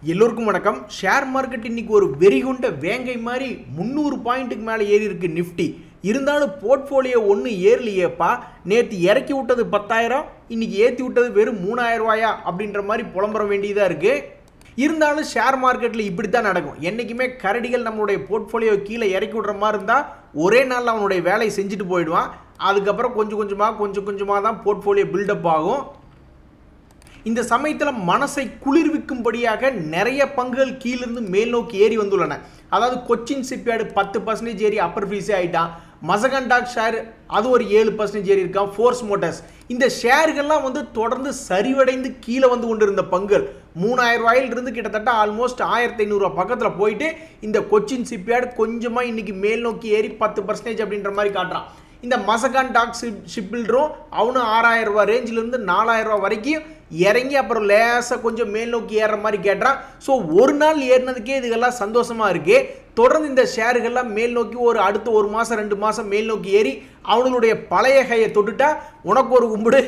எல்லோருக்கும் வணக்கம். Share market இன்னைக்கு ஒரு வெறிகுண்ட வேங்கை மாதிரி 300 பாயிண்ட்டுக்கு மேலே ஏறி இருக்கு நிஃப்டி. இருந்தாலும் போர்ட்ஃபோலியோ ஒன்று ஏறலையேப்பா. நேற்று இறக்கி விட்டது 10,000, இன்னைக்கு ஏற்றி விட்டது வெறும் 3,000 ரூபாயா அப்படின்ற மாதிரி புலம்புற வேண்டியதாக இருக்கு. இருந்தாலும் ஷேர் மார்க்கெட்டில் இப்படி தான் நடக்கும். என்றைக்குமே கரடிகள் நம்மளுடைய போர்ட்ஃபோலியோ கீழே இறக்கி விடுற மாதிரி இருந்தால் ஒரே நாளில் அவனுடைய வேலையை செஞ்சுட்டு போயிடுவான். அதுக்கப்புறம் கொஞ்சம் கொஞ்சமாக தான் போர்ட்ஃபோலியோ பில்டப் ஆகும். இந்த சமயத்தில் மனசை குளிர்விக்கும்படியாக நிறைய பங்குகள் கீழிருந்து மேல் நோக்கி ஏறி வந்துள்ளன. அதாவது கொச்சின் ஷிப்யார்டு 10% ஏறி அப்பர் ஃபீஸே ஆகிட்டான். மசகன் டாக் ஷேர் அது ஒரு 7% ஏறி இருக்கான். ஃபோர்ஸ் மோட்டார்ஸ் இந்த ஷேர்கள்லாம் தொடர்ந்து சரிவடைந்து கீழே வந்து கொண்டிருந்த பங்குகள் 3,000 ரூபாயிலிருந்து கிட்டத்தட்ட ஆல்மோஸ்ட் 1,500 ரூபா பக்கத்தில் போயிட்டு இந்த கொச்சின் ஷிப்யார்டு கொஞ்சமாக இன்னைக்கு மேல் நோக்கி ஏறி 10% அப்படின்ற மாதிரி காட்டுறான். இந்த மசகான் டாக் ஷிப் பில்டரும் அவனும் 6,000 ரூபா ரேஞ்சிலிருந்து 4,000 ரூபா வரைக்கும் இறங்கி அப்புறம் லேசாக கொஞ்சம் மேல் நோக்கி ஏறுற மாதிரி கேட்டுறான். ஸோ ஒரு நாள் ஏறினதுக்கே இதுகெல்லாம் சந்தோஷமாக இருக்கு. தொடர்ந்து இந்த ஷேர்கள்லாம் மேல் நோக்கி ஒரு அடுத்த 1 மாதம் 2 மாதம் மேல் நோக்கி ஏறி அவனுடைய பழைய கையை தொட்டுட்டா உனக்கு ஒரு கும்பிடு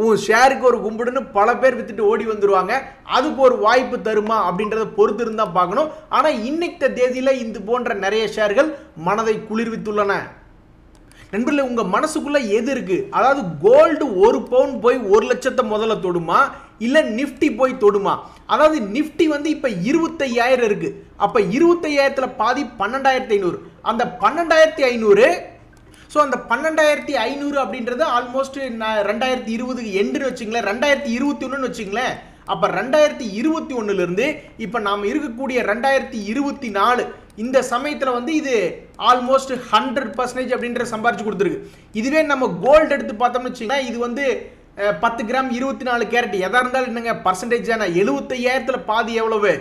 உன் ஷேருக்கு ஒரு கும்பிடுன்னு பல பேர் வித்துட்டு ஓடி வந்துடுவாங்க. அதுக்கு ஒரு வாய்ப்பு தருமா அப்படின்றத பொறுத்து இருந்தா பார்க்கணும். ஆனால் இன்னைக்கு தேதியில் இது போன்ற நிறைய ஷேர்கள் மனதை குளிர்வித்துள்ளன. நண்பர்களே, உங்க மனசுக்குள்ள எது இருக்கு? அதாவது கோல்டு 1 பவுன் போய் 1 லட்சத்தை முதல்ல தொடுமா, இல்ல நிஃப்டி போய் தொடுமா? அதாவது நிஃப்டி இப்ப 25,000 இருக்கு. அப்ப 25,000ல பாதி 12,500. அந்த 12,500 ஸோ அந்த 12,500 அப்படின்றது ஆல்மோஸ்ட் 2020 எண்டுன்னு வச்சுங்களேன், 2021 வச்சுங்களேன். அப்ப 2021 இருந்து இப்ப நாம இருக்கக்கூடிய 2024 இந்த சமயத்தில் இது ஆல்மோஸ்ட் 100% அப்படின்ற சம்பாரிச்சு கொடுத்துருக்கு. இதுவே நம்ம கோல்டு எடுத்து பார்த்தோம்னு வச்சுங்கன்னா இது 10 கிராம் 24 கேரட் எதா இருந்தாலும் என்னங்க பர்சன்டேஜ் தானே. 75,000ல பாதி எவ்வளவு?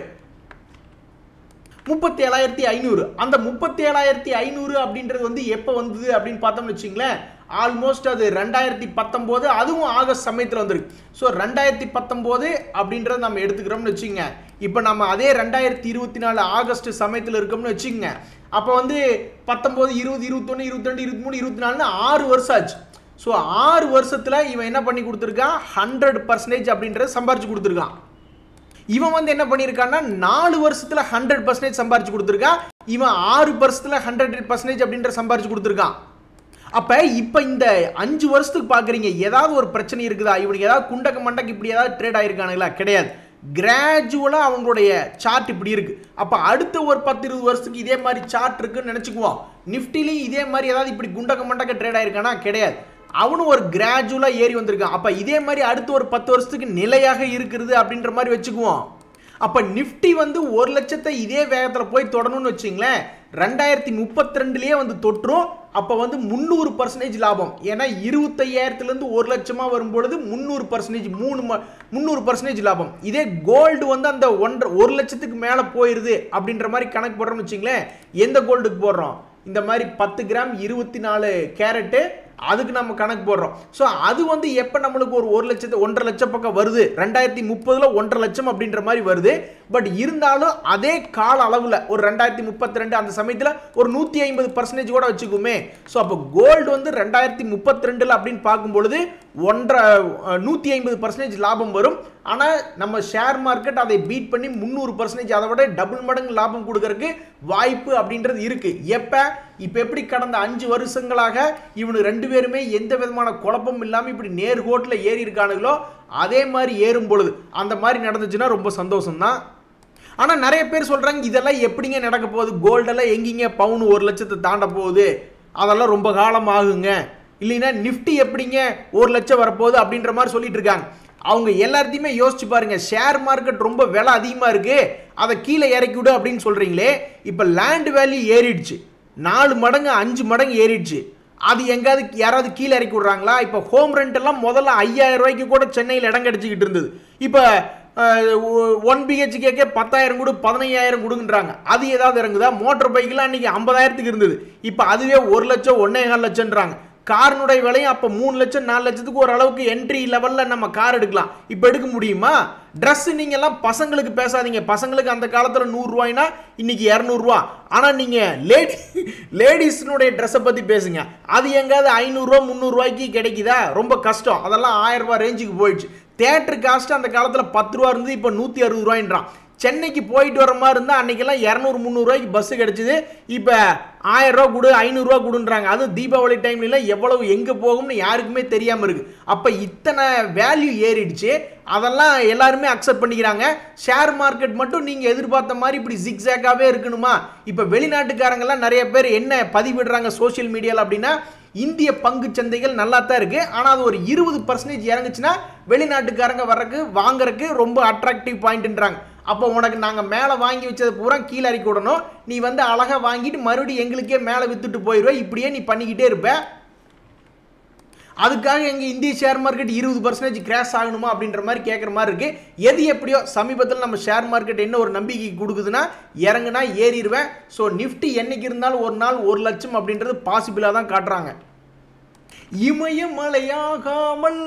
37,500. அந்த 37,500 அப்படின்றது எப்போ வந்தது அப்படின்னு பார்த்தோம்னு வச்சுங்களேன், ஆல்மோஸ்ட் அது 2019, அதுவும் ஆகஸ்ட் சமயத்தில் வந்துருக்கு. ஸோ 2019 அப்படின்றத நம்ம எடுத்துக்கிறோம்னு வச்சுங்க. இப்போ நம்ம அதே 2024 ஆகஸ்ட் சமயத்தில் இருக்கோம்னு வச்சுங்க. அப்போ 19, 20, 21, 22, 23, 24 6 வருஷம் ஆச்சு. ஸோ 6 வருஷத்தில் இவன் என்ன பண்ணி கொடுத்துருக்கான்? 100% அப்படின்றத சம்பாரிச்சு கொடுத்துருக்கான். இவன் என்ன பண்ணியிருக்கான்னா 4 வருஷத்துல 100% சம்பாரிச்சு கொடுத்துருக்கான். இவன் 6 வருஷத்துல 100% அப்படின்ற சம்பாரிச்சு கொடுத்துருக்கான். அப்ப இப்ப இந்த 5 வருஷத்துக்கு பாக்குறீங்க, ஏதாவது ஒரு பிரச்சனை இருக்குதா? இவனுக்கு ஏதாவது குண்டக்க மண்டக்கு இப்படி ஏதாவது ட்ரேட் ஆயிருக்கானுங்களா? கிடையாது. கிராஜுவலா அவங்களுடைய சார்ட் இப்படி இருக்கு. அப்ப அடுத்த ஒரு 10-20 வருஷத்துக்கு இதே மாதிரி சார்ட் இருக்குன்னு நினைச்சுக்குவோம். நிஃப்டிலையும் இதே மாதிரி ஏதாவது இப்படி குண்டக்க மண்டக்க ட்ரேட் ஆயிருக்கானா? கிடையாது. அவனும் ஒரு கிராஜுவலா ஏறி வந்திருக்கான். அப்ப இதே மாதிரி அடுத்த ஒரு 10 வருஷத்துக்கு நிலையாக இருக்கிறது அப்படின்ற மாதிரி வச்சுக்குவோம். அப்ப நிஃப்டி 1 லட்சத்தை இதே வேகத்தில் போய் தொடணும்னு வச்சுங்களேன், 2032லயே தொற்றும். அப்ப 300% லாபம். ஏன்னா 25,000லேருந்து 1 லட்சமா வரும்பொழுது 300%, 300% லாபம். இதே கோல்டு அந்த 1 லட்சத்துக்கு மேல போயிருது அப்படின்ற மாதிரி கணக்கு போடுறோம்னு வச்சுங்களேன். எந்த கோல்டுக்கு போடுறோம்? இந்த மாதிரி 10 கிராம் 24 கேரட்டு, அதுக்கு நம்ம கணக்கு போடுறோம். ஸோ அது எப்போ நம்மளுக்கு ஒரு 1 லட்சத்து 1.5 லட்சம் பக்கம் வருது, 2030ல் 1.5 லட்சம் அப்படின்ற மாதிரி வருது. பட் இருந்தாலும் அதே கால அளவில் ஒரு 2032 அந்த சமயத்தில் ஒரு 150% கூட வச்சுக்குமே. ஸோ அப்போ கோல்டு 2032 அப்படின்னு பார்க்கும்பொழுது 150% லாபம் வரும். ஆனால் நம்ம ஷேர் மார்க்கெட் அதை பீட் பண்ணி 300%, அதை விட டபுள் மடங்கு லாபம் கொடுக்கறதுக்கு வாய்ப்பு அப்படின்றது இருக்கு. இப்போ எப்படி கடந்த 5 வருஷங்களாக இவனு 2 பேருமே எந்த விதமான குழப்பம் இல்லாமல் இப்படி நேர்கோட்டில் ஏறி இருக்கானுங்களோ அதே மாதிரி ஏறும் பொழுது அந்த மாதிரி நடந்துச்சுன்னா ரொம்ப சந்தோஷம் தான். ஆனால் நிறைய பேர் சொல்றாங்க, இதெல்லாம் எப்படிங்க நடக்க போகுது? கோல்டெல்லாம் எங்கிங்க பவுன் 1 லட்சத்தை தாண்ட போகுது? அதெல்லாம் ரொம்ப காலம் ஆகுங்க. இல்லைன்னா நிஃப்டி எப்படிங்க 1 லட்சம் வரப்போகுது அப்படின்ற மாதிரி சொல்லிட்டு இருக்காங்க. அவங்க எல்லாத்தையுமே யோசிச்சு பாருங்க. ஷேர் மார்க்கெட் ரொம்ப விலை அதிகமா இருக்கு, அதை கீழே இறக்கி விடு அப்படின்னு சொல்றீங்களே. இப்போ லேண்ட் வேல்யூ ஏறிடுச்சு, 4 மடங்கு 5 மடங்கு ஏறிடுச்சு. அது எங்காவது யாராவது கீழே இறக்கி விடுறாங்களா? இப்போ ஹோம் ரெண்ட் எல்லாம் முதல்ல 5,000 ரூபாய்க்கு கூட சென்னையில் இடம் கிடைச்சிக்கிட்டு இருந்தது. இப்போ 1 BHK 10,000 கொடு, 15,000 கொடுங்கன்றாங்க. அது ஏதாவது இறங்குதா? மோட்டர் பைக்கெல்லாம் அன்னைக்கு 50,000க்கு இருந்தது, இப்போ அதுவே 1 லட்சம் 1,4 லட்சம்ன்றாங்க. காரனுடைய விலையும் அப்போ 3 லட்சம் 4 லட்சத்துக்கு ஓரளவுக்கு என்ட்ரி லெவலில் நம்ம கார் எடுக்கலாம். இப்போ எடுக்க முடியுமா? ட்ரெஸ் நீங்க எல்லாம் பசங்களுக்கு பேசாதீங்க. பசங்களுக்கு அந்த காலத்துல 100 ரூபாய்னா இன்னைக்கு 200 ரூபாய். ஆனா நீங்க லேடிஸ்னுடைய ட்ரெஸ்ஸை பத்தி பேசுங்க. அது எங்காவது 500 ரூபாய் 300 ரூபாய்க்கு கிடைக்குதா? ரொம்ப கஷ்டம். அதெல்லாம் 1000 ரூபாய் ரேஞ்சுக்கு போயிடுச்சு. தியேட்டர் காஸ்ட் அந்த காலத்தில் 10 ரூபா இருந்தது, இப்போ 160 ரூபாய்ன்றான். சென்னைக்கு போயிட்டு வர மாதிரி இருந்தால் அன்னைக்கெல்லாம் 200-300 ரூபாய்க்கு பஸ் கிடைச்சிது. இப்போ 1000 ரூபா கொடு 500 ரூபா கொடுன்றாங்க. அதுவும் தீபாவளி டைம்லாம் எவ்வளவு எங்கே போகும்னு யாருக்குமே தெரியாமல் இருக்குது. அப்போ இத்தனை வேல்யூ ஏறிடுச்சு. அதெல்லாம் எல்லாருமே அக்செப்ட் பண்ணிக்கிறாங்க. ஷேர் மார்க்கெட் மட்டும் நீங்கள் எதிர்பார்த்த மாதிரி இப்படி ஜிக்ஸாக்காகவே இருக்கணுமா? இப்போ வெளிநாட்டுக்காரங்கெல்லாம் நிறைய பேர் என்ன பதிவிடுறாங்க சோஷியல் மீடியாவில் அப்படின்னா, இந்திய பங்கு சந்தைகள் நல்லா தான் இருக்கு, ஆனால் அது ஒரு 20% இறங்குச்சுன்னா வெளிநாட்டுக்காரங்க வர்றதுக்கு வாங்குறதுக்கு ரொம்ப அட்ராக்டிவ் பாயிண்ட்ன்றாங்க. அப்போ உனக்கு நாங்கள் மேலே வாங்கி வச்சதை பூரா கீழே இறக்கி விடணும், நீ வந்து அழகாக வாங்கிட்டு மறுபடியும் எங்களுக்கே மேலே வித்துட்டு போயிடுவேன், இப்படியே நீ பண்ணிக்கிட்டே இருப்ப. அதுக்காக எங்கள் இந்திய ஷேர் மார்க்கெட் 20% கிராஷ் ஆகணுமா அப்படின்ற மாதிரி கேட்குற மாதிரி இருக்குது. எது எப்படியோ சமீபத்தில் நம்ம ஷேர் மார்க்கெட் என்ன ஒரு நம்பிக்கை கொடுக்குதுன்னா, இறங்குனா ஏறிடுவேன். ஸோ நிஃப்டி என்னைக்கு இருந்தாலும் ஒரு நாள் 1 லட்சம் அப்படின்றது பாசிபிளாக தான் காட்டுறாங்க. இமயமலையாகாமல்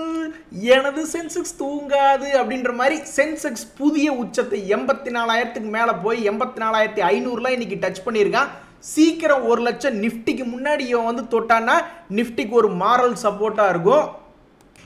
எனது சென்செக்ஸ் தூங்காது அப்படின்ற மாதிரி சென்செக்ஸ் புதிய உச்சத்தை 84,000க்கு மேலே போய் 84,500 இன்னைக்கு டச் பண்ணியிருக்கான். சீக்கிரம் 1 லட்சம் நிஃப்டிக்கு முன்னாடி இவன் வந்து தொட்டான்னா நிஃப்டிக்கு ஒரு மாரல் சப்போர்ட்டாக இருக்கும்.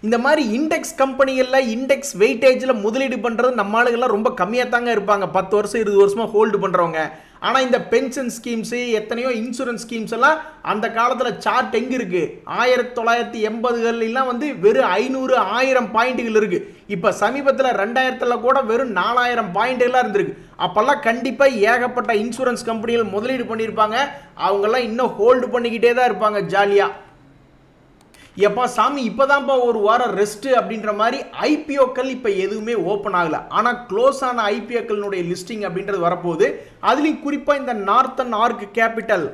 இந்த மாதிரி இண்டெக்ஸ் கம்பெனிகளில் இண்டெக்ஸ் வெயிட்டேஜில் முதலீடு பண்ணுறது நம்ம ஆளுகள்லாம் ரொம்ப கம்மியாக தாங்க இருப்பாங்க, 10 வருஷம் 20 வருஷமாக ஹோல்டு பண்ணுறவங்க. ஆனால் இந்த பென்ஷன் ஸ்கீம்ஸு எத்தனையோ இன்சூரன்ஸ் ஸ்கீம்ஸ் எல்லாம் அந்த காலத்தில் சார்ட் எங்கே இருக்குது? 1980களிலாம் வந்து வெறும் 500-1000 பாயிண்ட்டுகள் இருக்குது. இப்போ சமீபத்தில் 2000 கூட வெறும் 4000 பாயிண்ட்டுகளாக இருந்திருக்கு. அப்போல்லாம் கண்டிப்பாக ஏகப்பட்ட இன்சூரன்ஸ் கம்பெனிகள் முதலீடு பண்ணியிருப்பாங்க. அவங்கெல்லாம் இன்னும் ஹோல்டு பண்ணிக்கிட்டே தான் இருப்பாங்க ஜாலியாக. எப்பா சாமி இப்போதான்ப்பா ஒரு வாரம் ரெஸ்ட்டு அப்படின்ற மாதிரி ஐபிஓக்கள் இப்போ எதுவுமே ஓப்பன் ஆகலை. ஆனால் க்ளோஸ் ஆன ஐபிஓக்களினுடைய லிஸ்டிங் அப்படின்றது வரப்போகுது. அதுலேயும் குறிப்பாக இந்த நார்த்தன் ஆர்க் கேபிட்டல்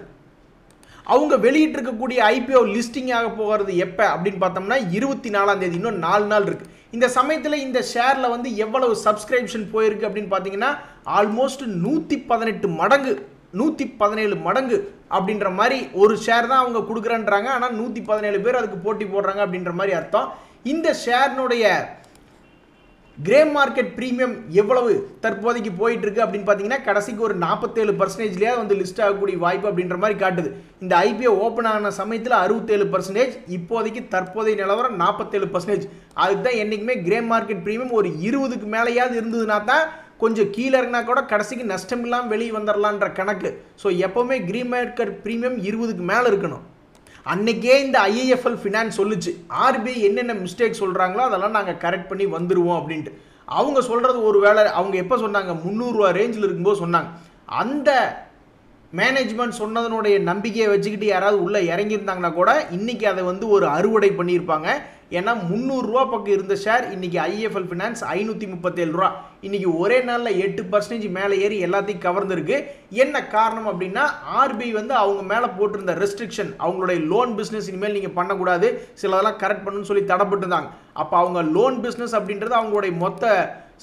அவங்க வெளியிட்டிருக்கக்கூடிய ஐபிஓ லிஸ்டிங் ஆக போகிறது எப்போ அப்படின்னு பார்த்தோம்னா 24ஆம் தேதி, இன்னும் 4 நாள் இருக்குது. இந்த சமயத்தில் இந்த ஷேரில் வந்து எவ்வளவு சப்ஸ்கிரிப்ஷன் போயிருக்கு அப்படின்னு பார்த்தீங்கன்னா ஆல்மோஸ்ட் 118 மடங்கு 117 மடங்கு அப்படின்ற மாதிரி ஒரு ஷேர் தான் அவங்க கொடுக்குறேன்றாங்க. ஆனால் 117 பேர் அதுக்கு போட்டி போடுறாங்க அப்படின்ற மாதிரி அர்த்தம். இந்த ஷேர்னுடைய கிரே மார்க்கெட் பிரீமியம் எவ்வளவு தற்போதைக்கு போயிட்டு இருக்கு அப்படின்னு பார்த்தீங்கன்னா கடைசிக்கு ஒரு 47%லேயே வந்து லிஸ்ட் ஆகக்கூடிய வாய்ப்பு அப்படின்ற மாதிரி காட்டுது. இந்த ஐபிஓ ஓப்பன் ஆன சமயத்தில் 67%, இப்போதைக்கு தற்போதைய நிலவரம் 47%. அதுக்கு தான் என்றைக்குமே கிரே மார்க்கெட் பிரீமியம் ஒரு 20க்கு மேலேயாவது இருந்ததுன்னா தான் கொஞ்சம் கீழே இருக்குனா கூட கடைசிக்கு நஷ்டம் இல்லாமல் வெளியே வந்துடலான்ற கணக்கு. ஸோ எப்போவுமே கிரீன் மார்க்கெட் பிரீமியம் 20க்கு மேலே இருக்கணும். அன்னைக்கே இந்த ஐஏஎஃப்எல் ஃபினான்ஸ் சொல்லுச்சு ஆர்பிஐ என்னென்ன மிஸ்டேக் சொல்கிறாங்களோ அதெல்லாம் நாங்கள் கரெக்ட் பண்ணி வந்துடுவோம் அப்படின்ட்டு. அவங்க சொல்கிறது ஒரு வேளை அவங்க எப்போ சொன்னாங்க? 300 ரூபா ரேஞ்சில் இருக்கும்போது சொன்னாங்க. அந்த மேனேஜ்மெண்ட் சொன்னதனுடைய நம்பிக்கையை வச்சுக்கிட்டு யாராவது உள்ளே இறங்கியிருந்தாங்கன்னா கூட இன்றைக்கி அதை வந்து ஒரு அறுவடை பண்ணியிருப்பாங்க. ஏன்னா 300 ரூபா பக்கம் இருந்த ஷேர் இன்னைக்கு ஐஏஎஃப்எல் ஃபினான்ஸ் 537 ரூபா, இன்னைக்கு ஒரே நாளில் 8% மேலே ஏறி எல்லாத்தையும் கவர்ந்துருக்கு. என்ன காரணம் அப்படின்னா ஆர்பிஐ வந்து அவங்க மேலே போட்டிருந்த ரெஸ்ட்ரிக்ஷன், அவங்களுடைய லோன் பிஸ்னஸ் இனிமேல் நீங்கள் பண்ணக்கூடாது, சிலதெல்லாம் கரெக்ட் பண்ணுன்னு சொல்லி தடைப்பட்டுருந்தாங்க. அப்போ அவங்க லோன் பிஸ்னஸ் அப்படின்றது அவங்களுடைய மொத்த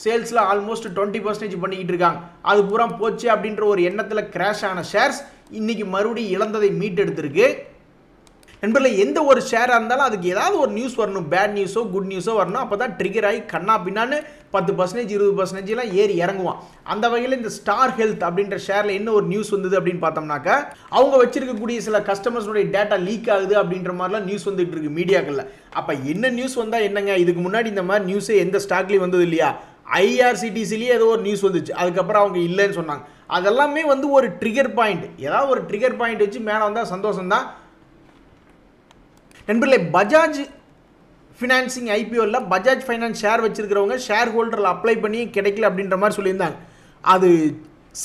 சேல்ஸில் ஆல்மோஸ்ட் 20% பண்ணிக்கிட்டு இருக்காங்க. அது பூரா போச்சு அப்படின்ற ஒரு எண்ணத்தில் கிராஷ் ஆன ஷேர்ஸ் இன்னைக்கு மறுபடியும் இழந்ததை மீட்டெடுத்திருக்கு. நண்பர்களே, எந்த ஒரு ஷேராக இருந்தாலும் அதுக்கு ஏதாவது ஒரு நியூஸ் வரணும், பேட் நியூஸோ குட் நியூஸோ வரணும். அப்போ தான் ட்ரிகர் ஆகி கண்ணா பின்னான்னு 10% 20%லாம் ஏறி இறங்குவான். அந்த வகையில் இந்த ஸ்டார் ஹெல்த் அப்படின்ற ஷேரில் என்ன ஒரு நியூஸ் வந்தது அப்படின்னு பார்த்தோம்னாக்கா அவங்க வச்சிருக்கக்கூடிய சில கஸ்டமர்ஸுடைய டேட்டா லீக் ஆகுது அப்படின்ற மாதிரிலாம் நியூஸ் வந்துட்டு இருக்கு மீடியாக்களில். அப்போ என்ன நியூஸ் வந்தால் என்னங்க? இதுக்கு முன்னாடி இந்த மாதிரி நியூஸே எந்த ஸ்டாக்லேயும் வந்தது இல்லையா? ஐஆர்சிடிசிலேயே ஏதோ ஒரு நியூஸ் வந்துச்சு, அதுக்கப்புறம் அவங்க இல்லைன்னு சொன்னாங்க. அதெல்லாமே வந்து ஒரு ட்ரிகர் பாயிண்ட், ஏதாவது ஒரு ட்ரிகர் பாயிண்ட் வச்சு மேலே வந்தால் சந்தோஷம்தான். நண்பர்களே, பஜாஜ் ஃபினான்சிங் ஐபிஓவில் பஜாஜ் ஃபைனான்ஸ் ஷேர் வச்சிருக்கிறவங்க ஷேர் ஹோல்டரில் அப்ளை பண்ணி கிடைக்கல அப்படின்ற மாதிரி சொல்லியிருந்தாங்க. அது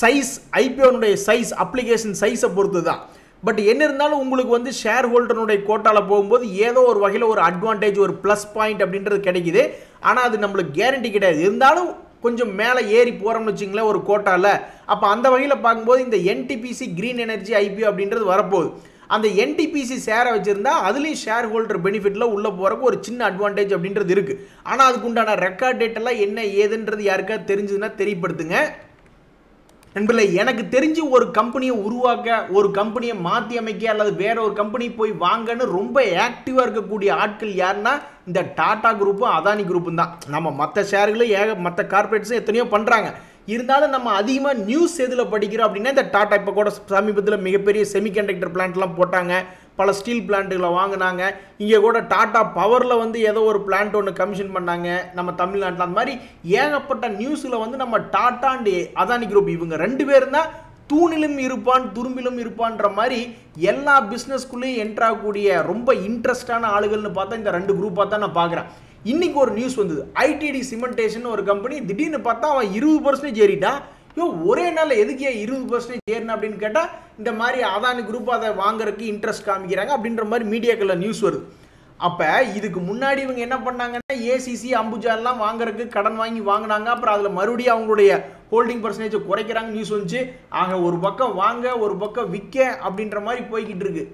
சைஸ், ஐபிஓனுடைய சைஸ், அப்ளிகேஷன் சைஸை பொறுத்து தான். பட் என்ன இருந்தாலும் உங்களுக்கு வந்து ஷேர் ஹோல்டருடைய கோட்டாவில் போகும்போது ஏதோ ஒரு வகையில் ஒரு அட்வான்டேஜ், ஒரு ப்ளஸ் பாயிண்ட் அப்படின்றது கிடைக்குது. ஆனால் அது நம்மளுக்கு கேரண்டி கிடையாது. இருந்தாலும் கொஞ்சம் மேலே ஏறி போகிறோம்னு வச்சிங்களேன் ஒரு கோட்டாவில். அப்போ அந்த வகையில் பார்க்கும்போது இந்த என்டிபிசி கிரீன் எனர்ஜி ஐபிஓ அப்படின்றது வரப்போகுது. அந்த என்டிபிசி ஷேரை வச்சுருந்தா அதுலேயும் ஷேர் ஹோல்டர் பெனிஃபிட்டில் உள்ளே போகிறக்கு ஒரு சின்ன அட்வான்டேஜ் அப்படின்றது இருக்குது. ஆனால் அதுக்கு உண்டான ரெக்கார்ட் டேட் எல்லாம் என்ன ஏதுன்றது யாருக்காவது தெரிஞ்சதுன்னா தெரியப்படுத்துங்க. நண்பர்களே, எனக்கு தெரிஞ்சு ஒரு கம்பெனியை உருவாக்க, ஒரு கம்பெனியை மாற்றி அமைக்க அல்லது வேற ஒரு கம்பெனி போய் வாங்கன்னு ரொம்ப ஆக்டிவாக இருக்கக்கூடிய ஆட்கள் யாருன்னா இந்த டாடா குரூப்பும் அதானி குரூப்பும் தான். நம்ம மற்ற ஷேர்களும் மற்ற கார்பரேட்ஸும் எத்தனையோ பண்ணுறாங்க. இருந்தாலும் நம்ம அதிகமாக நியூஸ் எதில் படிக்கிறோம் அப்படின்னா இந்த டாடா இப்போ கூட சமீபத்தில் மிகப்பெரிய செமிகண்டக்டர் பிளான்ட்லாம் போட்டாங்க, பல ஸ்டீல் பிளான்ட்டுகளை வாங்கினாங்க. இங்கே கூட டாடா பவரில் வந்து ஏதோ ஒரு பிளான்ட் ஒன்று கமிஷன் பண்ணாங்க நம்ம தமிழ்நாட்டில். அந்த மாதிரி ஏகப்பட்ட நியூஸில் வந்து நம்ம டாடா அண்ட் அதானி குரூப் இவங்க 2 பேரும் தான் தூணிலும் இருப்பான் துரும்பிலும் இருப்பான்ற மாதிரி எல்லா பிஸ்னஸ்குள்ளேயும் என்ட்ராகக்கூடிய ரொம்ப இன்ட்ரெஸ்டான ஆளுகள்னு பார்த்தா இந்த 2 குரூப்பாக தான் நான் பார்க்குறேன். இன்னைக்கு ஒரு நியூஸ் வந்தது, ஐடிடி சிமெண்டேஷன் ஒரு கம்பெனி திடீர்னு பார்த்தா அவன் 20% ஏறிட்டான். ஒரே நாள் எதுக்கே 20% ஏறினா அப்படின்னு கேட்டால் இந்த மாதிரி அதானி குரூப் அதை வாங்குறதுக்கு இன்ட்ரெஸ்ட் காமிக்கிறாங்க அப்படின்ற மாதிரி மீடியாக்களில் நியூஸ் வருது. அப்போ இதுக்கு முன்னாடி இவங்க என்ன பண்ணாங்கன்னா ஏசிசி அம்புஜா எல்லாம் வாங்குறதுக்கு கடன் வாங்கி வாங்கினாங்க. அப்புறம் அதில் மறுபடியும் அவங்களுடைய ஹோல்டிங் பர்சன்டேஜ் குறைக்கிறாங்க நியூஸ் வந்துச்சு. ஆக ஒரு பக்கம் வாங்க ஒரு பக்கம் விற்க அப்படின்ற மாதிரி போய்கிட்டு இருக்கு.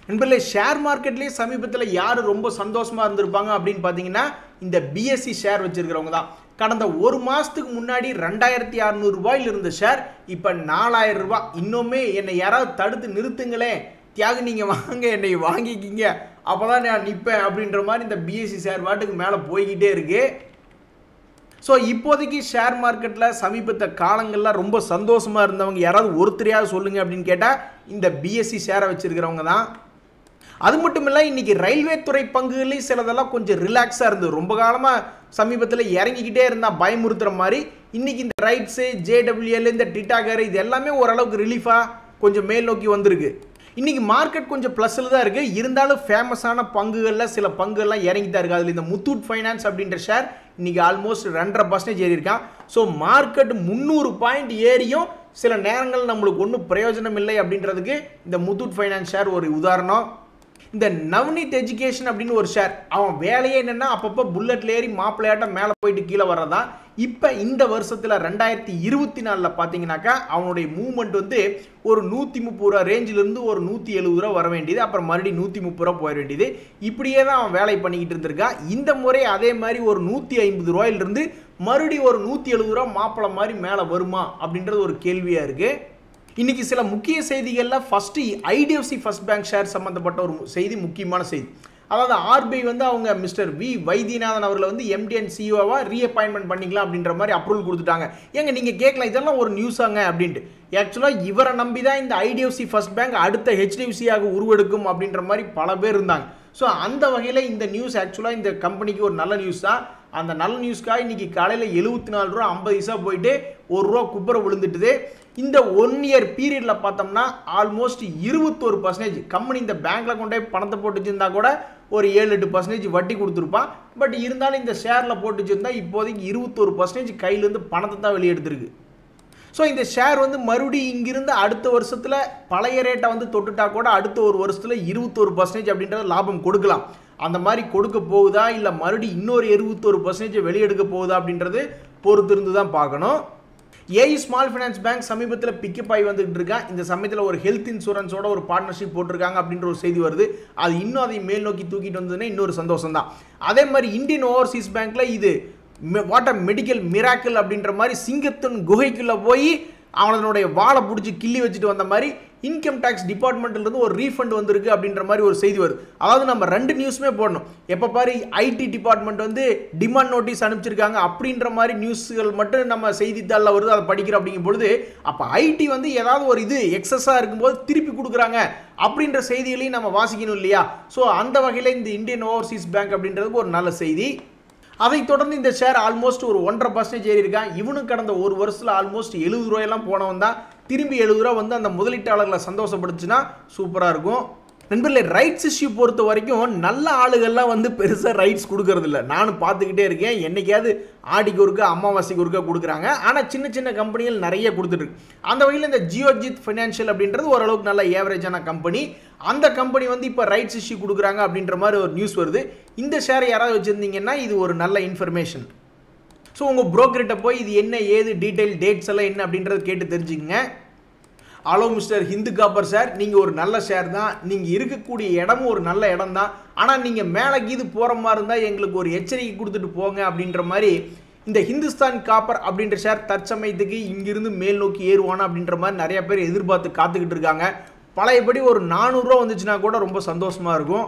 நண்பர்களே, ஷேர் மார்க்கெட்லேயே சமீபத்தில் யார் ரொம்ப சந்தோஷமாக இருந்திருப்பாங்க அப்படின்னு பார்த்தீங்கன்னா இந்த பிஎஸ்சி ஷேர் வச்சிருக்கிறவங்க தான். கடந்த ஒரு மாதத்துக்கு முன்னாடி 2600 ரூபாயில் இருந்த ஷேர் இப்போ 4000 ரூபாய். இன்னுமே என்னை யாராவது தடுத்து நிறுத்துங்களேன், தியாகு நீங்கள் வாங்க என்னை வாங்கிக்கிங்க அப்போ தான் நான் நிற்பேன் அப்படின்ற மாதிரி இந்த பிஎஸ்சி ஷேர் வாட்டுக்கு மேலே போய்கிட்டே இருக்கு. ஸோ இப்போதைக்கு ஷேர் மார்க்கெட்டில் சமீபத்த காலங்களில் ரொம்ப சந்தோஷமாக இருந்தவங்க யாராவது ஒருத்தரையாவது சொல்லுங்கள் அப்படின்னு கேட்டால் இந்த பிஎஸ்சி ஷேரை வச்சுருக்கிறவங்க தான். அது மட்டும் இல்லை, இன்றைக்கி ரயில்வே துறை பங்குகளையும் சிலதெல்லாம் கொஞ்சம் ரிலாக்ஸாக இருந்தது. ரொம்ப காலமாக சமீபத்தில் இறங்கிக்கிட்டே இருந்தால் பயமுறுத்துகிற மாதிரி இன்றைக்கி இந்த ரைட்ஸு ஜேடபிள்யூஎல் இந்த டிட்டாகர் இது எல்லாமே ஓரளவுக்கு ரிலீஃபாக கொஞ்சம் மேல் நோக்கி வந்திருக்கு. இன்றைக்கி மார்க்கெட் கொஞ்சம் ப்ளஸில் தான் இருக்குது. இருந்தாலும் ஃபேமஸான பங்குகளில் சில பங்குகள்லாம் இறங்கி தான் இருக்குது. அதில் இந்த முத்தூட் ஃபைனான்ஸ் அப்படின்ற ஷேர் இன்றைக்கி ஆல்மோஸ்ட் 2.5% ஏறி இருக்கான். ஸோ மார்க்கெட் 300 பாயிண்ட் ஏறியும் சில நேரங்கள் நம்மளுக்கு ஒன்றும் பிரயோஜனம் இல்லை அப்படின்றதுக்கு இந்த முத்தூட் ஃபைனான்ஸ் ஷேர் ஒரு உதாரணம். இந்த நவ்னீத் எஜுகேஷன் அப்படின்னு ஒரு ஷேர், அவன் வேலையே என்னென்னா அப்பப்போ புல்லட்ல ஏறி மாப்பிள்ளையாட்டம் மேலே போயிட்டு கீழே வர்றதான். இப்போ இந்த வருஷத்தில் 2024 பார்த்தீங்கன்னாக்கா அவனுடைய மூவ்மெண்ட் வந்து ஒரு 130 ரூபா ரேஞ்சிலிருந்து ஒரு 170 ரூபா வர வேண்டியது, அப்புறம் மறுபடியும் 130 ரூபா போயிட வேண்டியது. இப்படியே தான் அவன் வேலை பண்ணிக்கிட்டு இருந்திருக்கான். இந்த முறை அதே மாதிரி ஒரு 150 ரூபாயிலிருந்து மறுபடியும் ஒரு 170 ரூபா மாப்பிள்ளை மாதிரி மேலே வருமா அப்படின்றது ஒரு கேள்வியாக இருக்குது. இன்றைக்கி சில முக்கிய செய்திகளில் first IDFC first bank share சம்மந்தப்பட்ட ஒரு செய்தி, முக்கியமான செய்தி. அதாவது ஆர்பிஐ வந்து அவங்க மிஸ்டர் வி வைத்தியநாதன் அவர்களை வந்து எம்டி அண்ட் சிஓவாக ரீஅப்பாயின்மெண்ட் பண்ணிக்கலாம் அப்படின்ற மாதிரி அப்ரூவல் கொடுத்துட்டாங்க. ஏங்க நீங்கள் கேட்கலாம் இதெல்லாம் ஒரு நியூஸாங்க அப்படின்ட்டு. ஆக்சுவலாக இவரை நம்பி தான் இந்த ஐடிஎஃப்சி ஃபர்ஸ்ட் பேங்க் அடுத்த ஹெச்டிஎஃப்சியாக உருவெடுக்கும் அப்படின்ற மாதிரி பல பேர் இருந்தாங்க. ஸோ அந்த வகையில் இந்த நியூஸ் ஆக்சுவலாக இந்த கம்பெனிக்கு ஒரு நல்ல நியூஸ் தான். அந்த நல்ல நியூஸ்க்காக இன்றைக்கி காலையில் 74 ரூபா 50 பைசா போயிட்டு ₹1 குப்புற விழுந்துட்டுது. இந்த 1 இயர் பீரியடில் பார்த்தோம்னா ஆல்மோஸ்ட் 21% கம்பெனி இந்த பேங்க்கில் கொண்டே பணத்தை போட்டு வச்சுருந்தா கூட ஒரு 7-8% வட்டி கொடுத்துருப்பான். பட் இருந்தாலும் இந்த ஷேரில் போட்டு வச்சுருந்தா இப்போதைக்கு 21% கையிலேருந்து பணத்தை தான் வெளியெடுத்துருக்கு. ஸோ இந்த ஷேர் வந்து மறுபடியும் இங்கிருந்து அடுத்த வருஷத்தில் பழைய ரேட்டை வந்து தொட்டுட்டா கூட அடுத்த ஒரு வருஷத்தில் 21% அப்படின்றது லாபம் கொடுக்கலாம். அந்த மாதிரி கொடுக்க போகுதா இல்லை மறுபடியும் இன்னொரு 21% வெளியெடுக்க போகுதா அப்படின்றது பொறுத்திருந்து தான் பார்க்கணும். ஏஇ ஸ்மால் ஃபைனான்ஸ் பேங்க் சமீபத்தில் பிக்கப் ஆகி வந்துகிட்டு இருக்கா. இந்த சமயத்தில் ஒரு ஹெல்த் இன்சூரன்ஸோட ஒரு பார்ட்னர்ஷிப் போட்டிருக்காங்க அப்படின்ற ஒரு செய்தி வருது. அது இன்னும் அதை மேல் நோக்கி தூக்கிட்டு வந்ததுன்னா இன்னொரு சந்தோஷம் தான். அதே மாதிரி இந்தியன் ஓவர்சீஸ் பேங்க்கில் இது வாட் அ மெடிக்கல் மிராக்கிள் அப்படின்ற மாதிரி சிங்கத்தின் குகைக்குள்ளே போய் அவனுடைய வாழை பிடிச்சி கிள்ளி வச்சுட்டு வந்த மாதிரி இன்கம் டேக்ஸ் டிபார்ட்மெண்ட்லேருந்து ஒரு ரீஃபண்ட் வந்திருக்கு அப்படின்ற மாதிரி ஒரு செய்தி வருது. அதாவது நம்ம 2 நியூஸுமே போடணும். எப்போ பாரு ஐடி டிபார்ட்மெண்ட் வந்து டிமாண்ட் நோட்டீஸ் அனுப்பிச்சிருக்காங்க அப்படின்ற மாதிரி நியூஸ்கள் மட்டும் நம்ம செய்தித்தாளில் வருது, அதை படிக்கிறோம். அப்படிங்கும் பொழுது அப்போ ஐடி வந்து ஏதாவது ஒரு இது எக்ஸஸாக இருக்கும்போது திருப்பி கொடுக்குறாங்க அப்படின்ற செய்திகளையும் நம்ம வாசிக்கணும் இல்லையா? ஸோ அந்த வகையில் இந்த இந்தியன் ஓவர்சீஸ் பேங்க் அப்படின்றதுக்கு ஒரு நல்ல செய்தி. அதைத் தொடர்ந்து இந்த ஷேர் ஆல்மோஸ்ட் ஒரு 1.5% ஏறி இருக்கான். இவனும் கடந்த ஒரு வருஷத்தில் ஆல்மோஸ்ட் 70 ரூபாயெல்லாம் போனவன் தான். திரும்பி 70 ரூபா வந்து அந்த முதலீட்டாளர்களை சந்தோஷப்படுச்சுன்னா சூப்பராக இருக்கும். நண்பர்களே, ரைட்ஸ் இஷ்யூ பொறுத்த வரைக்கும் நல்ல ஆளுகள்லாம் வந்து பெருசாக ரைட்ஸ் கொடுக்கறது இல்லை. நானும் பார்த்துக்கிட்டே இருக்கேன். என்னைக்காவது ஆடிக்கு ஒருக்கா அமாவாசைக்கு ஒருக்கா கொடுக்குறாங்க. ஆனால் சின்ன சின்ன கம்பெனிகள் நிறைய கொடுத்துட்ருக்கு. அந்த வகையில் இந்த ஜியோஜித் ஃபைனான்ஷியல் அப்படின்றது ஓரளவுக்கு நல்ல ஏவரேஜான கம்பெனி. அந்த கம்பெனி வந்து இப்போ ரைட்ஸ் இஷ்யூ கொடுக்குறாங்க அப்படின்ற மாதிரி ஒரு நியூஸ் வருது. இந்த ஷேரை யாராவது வச்சுருந்தீங்கன்னா இது ஒரு நல்ல இன்ஃபர்மேஷன். ஸோ உங்கள் புரோக்கர்கிட்ட போய் இது என்ன ஏது டீட்டெயில் டேட்ஸ் எல்லாம் என்ன அப்படின்றது கேட்டு தெரிஞ்சுக்கங்க. Hello mister Hindu copper sir, நீங்கள் ஒரு நல்ல ஷேர் தான். நீங்கள் இருக்கக்கூடிய இடமும் ஒரு நல்ல இடம் தான். ஆனால் நீங்கள் மேலே கீது போகிற மாதிரி இருந்தால் எங்களுக்கு ஒரு எச்சரிக்கை கொடுத்துட்டு போங்க அப்படின்ற மாதிரி இந்த ஹிந்துஸ்தான் காப்பர் அப்படின்ற ஷேர் தற்சமயத்துக்கு இங்கிருந்து மேல் நோக்கி ஏறுவானா அப்படின்ற மாதிரி நிறைய பேர் எதிர்பார்த்து காத்துக்கிட்டு இருக்காங்க. பழையபடி ஒரு 400 ரூபா வந்துச்சுன்னா கூட ரொம்ப சந்தோஷமாக இருக்கும்.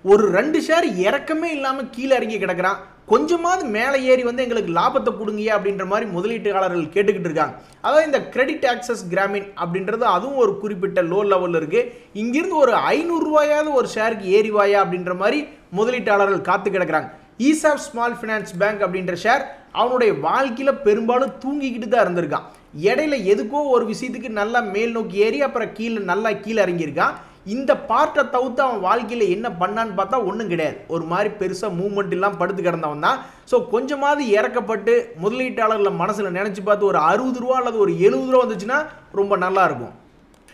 ஒரு 2 ஷேர் இறக்கமே இல்லாமல் கீழே இறங்கி கிடக்கிறான். கொஞ்சமாவது மேலே ஏறி வந்து எங்களுக்கு லாபத்தை கொடுங்க அப்படின்ற மாதிரி முதலீட்டாளர்கள் கேட்டுக்கிட்டு இருக்காங்க. அதாவது இந்த கிரெடிட் ஆக்சஸ் கிராமின் அப்படின்றது அதுவும் ஒரு குறிப்பிட்ட லோ லெவலில் இருக்குது. இங்கிருந்து ஒரு 500 ரூபாயாவது ஒரு ஷேருக்கு ஏறிவாயா அப்படின்ற மாதிரி முதலீட்டாளர்கள் காத்து கிடக்கிறாங்க. ஈசாப் ஸ்மால் ஃபினான்ஸ் பேங்க் அப்படின்ற ஷேர் அவனுடைய வாழ்க்கையில் பெரும்பாலும் தூங்கிக்கிட்டு தான் இருந்திருக்கான். இடையில எதுக்கோ ஒரு விஷயத்துக்கு நல்லா மேல் நோக்கி ஏறி அப்புறம் நல்லா கீழே இறங்கியிருக்கான். இந்த பார்ட்டை தவிர்த்து அவன் வாழ்க்கையில் என்ன பண்ணான்னு பார்த்தா ஒன்றும் கிடையாது. ஒரு மாதிரி பெருசாக மூவ்மெண்ட் இல்லாமல் படுத்து கிடந்தவன் தான். ஸோ கொஞ்சமாவது இறக்கப்பட்டு முதலீட்டாளர்களை மனசில் நினச்சி பார்த்து ஒரு 60 ரூபா அல்லது ஒரு 70 ரூபா வந்துச்சுன்னா ரொம்ப நல்லாயிருக்கும்.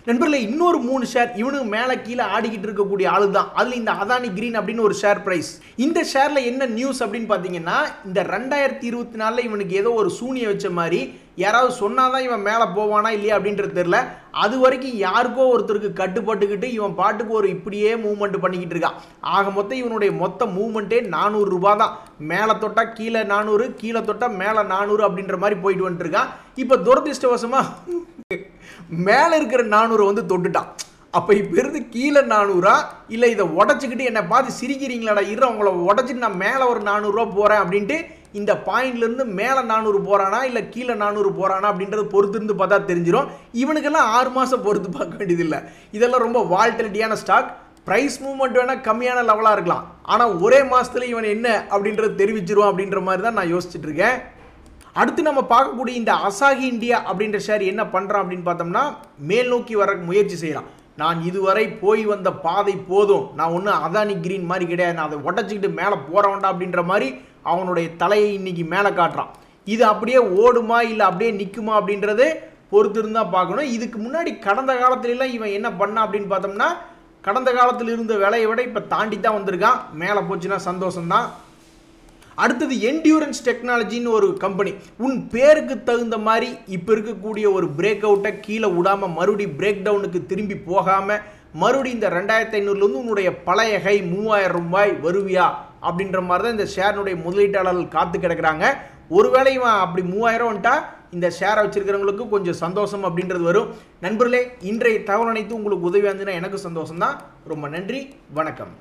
நண்பர்களே, இன்னொரு 3 ஷேர் இவனுக்கு மேலே கீழே ஆடிக்கிட்டு இருக்கக்கூடிய ஆளு தான். அதில் இந்த அதானி கிரீன் அப்படின்னு ஒரு ஷேர் பிரைஸ். இந்த ஷேரில் என்ன நியூஸ் அப்படின்னு பார்த்தீங்கன்னா, இந்த 2024 இவனுக்கு ஏதோ ஒரு சூனியை வச்ச மாதிரி யாராவது சொன்னாதான் இவன் மேலே போவானா இல்லையா அப்படின்றது தெரியல. அது வரைக்கும் யாருக்கோ ஒருத்தருக்கு கட்டுப்பட்டுக்கிட்டு இவன் பாட்டுக்கு ஒரு இப்படியே மூவ்மெண்ட் பண்ணிக்கிட்டு இருக்கான். ஆக மொத்தம் இவனுடைய மொத்த மூவ்மெண்ட்டே 400 ரூபா தான். மேலே தொட்டா கீழே 400, கீழே தொட்டா மேலே 400 அப்படின்ற மாதிரி போயிட்டு வந்துட்டு இருக்கான். இப்போ துரதிருஷ்டவசமாக மேலே இருக்கிற 400 வந்து தொட்டுட்டான். அப்போ இப்போ இருந்து கீழே 400 இல்லை இதை உடச்சிக்கிட்டு என்னை பார்த்து சிரிக்கிறீங்களாடா, இரு அவங்கள உடச்சிட்டு நான் மேலே ஒரு 400 ரூபா போகிறேன் அப்படின்ட்டு இந்த பாயிண்ட்லேருந்து மேலே 400 போகிறானா இல்லை கீழே 400 போகிறானா அப்படின்றது பொறுத்து இருந்து பார்த்தா தெரிஞ்சிடும். இவனுக்கெல்லாம் 6 மாதம் பொறுத்து பார்க்க வேண்டியதில்லை. இதெல்லாம் ரொம்ப வால்டிலிட்டியான ஸ்டாக். ப்ரைஸ் மூவ்மெண்ட் வேணால் கம்மியான லெவலாக இருக்கலாம், ஆனால் ஒரே மாதத்துல இவன் என்ன அப்படின்றது தெரிவிச்சிருவான் அப்படின்ற மாதிரி தான் நான் யோசிச்சுட்டு இருக்கேன். அடுத்து நம்ம பார்க்கக்கூடிய இந்த அசாகி இந்தியா அப்படின்ற ஷேர் என்ன பண்ணுறான் அப்படின்னு பார்த்தோம்னா, மேல் நோக்கி வர முயற்சி செய்யலாம். நான் இதுவரை போய் வந்த பாதை போதும், நான் ஒன்றும் அதானி கிரீன் மாதிரி கிடையாது, நான் அதை உடச்சிக்கிட்டு மேலே போற வேண்டாம் அப்படின்ற மாதிரி அவனுடைய தலையை இன்னைக்கு மேலே காட்டுறான். இது அப்படியே ஓடுமா இல்லை அப்படியே நிற்குமா அப்படின்றது பொறுத்து இருந்தால் பார்க்கணும். இதுக்கு முன்னாடி கடந்த காலத்துலலாம் இவன் என்ன பண்ணான் அப்படின்னு பார்த்தோம்னா, கடந்த காலத்தில் இருந்த விலையை விட இப்போ தாண்டி தான் வந்திருக்கான். மேலே போச்சுன்னா சந்தோஷம்தான். அடுத்தது என்டியூரன்ஸ் டெக்னாலஜின்னு ஒரு கம்பெனி. உன் பேருக்கு தகுந்த மாதிரி இப்போ இருக்கக்கூடிய ஒரு பிரேக் அவுட்டை கீழே விடாமல் மறுபடி பிரேக் டவுனுக்கு திரும்பி போகாமல் மறுபடி இந்த 2500லேருந்து உன்னுடைய பழைய கை 3000 ரூபாய் வருவியா அப்படின்ற மாதிரி தான் இந்த ஷேரினுடைய முதலீட்டாளர்கள் காத்து கிடக்கிறாங்க. ஒருவேளை இவன் அப்படி 3000 வந்துட்டா இந்த ஷேரை வச்சிருக்கிறவங்களுக்கு கொஞ்சம் சந்தோஷம் அப்படின்றது வரும். நண்பர்களே, இன்றைய தகவல் அனைத்து உங்களுக்கு உதவியாக இருந்துச்சுன்னா எனக்கு சந்தோஷம் தான். ரொம்ப நன்றி, வணக்கம்.